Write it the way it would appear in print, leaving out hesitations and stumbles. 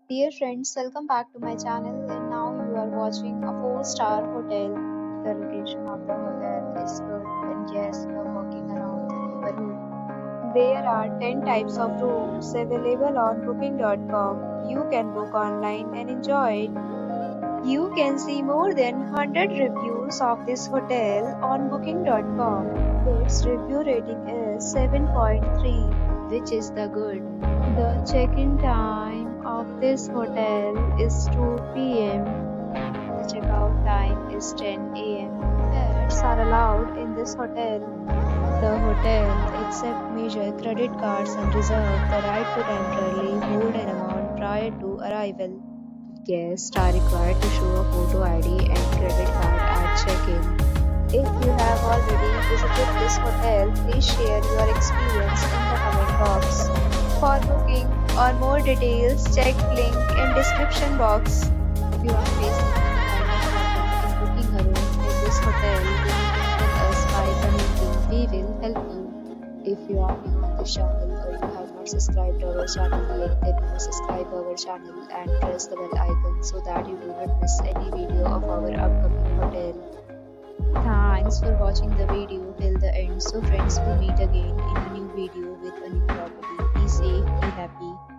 Dear friends, welcome back to my channel and now you are watching a 4-star hotel. The location of the hotel is good and yes, you are walking around the neighborhood. There are 10 types of rooms available on booking.com. You can book online and enjoy it. You can see more than 100 reviews of this hotel on booking.com. Its review rating is 7.3, which is the good. The check-in time of this hotel is 2 p.m. The checkout time is 10 a.m. Pets are allowed in this hotel. The hotel accepts major credit cards and reserves the right to temporarily hold an amount prior to arrival. Guests are required to show a photo ID and credit card at check-in. If you have already visited this hotel, please share your experience in the comment box. For booking or more details, check link in description box. If you are facing any kind of problem in booking a room in this hotel, then contact us by commenting. We will help you. If you are new on this channel or you have not subscribed to our channel yet, then you must subscribe our channel and press the bell icon so that you do not miss any video of our upcoming hotel. Thanks for watching the video till the end. So friends, will meet again in a new video with a new property. Be safe, be happy.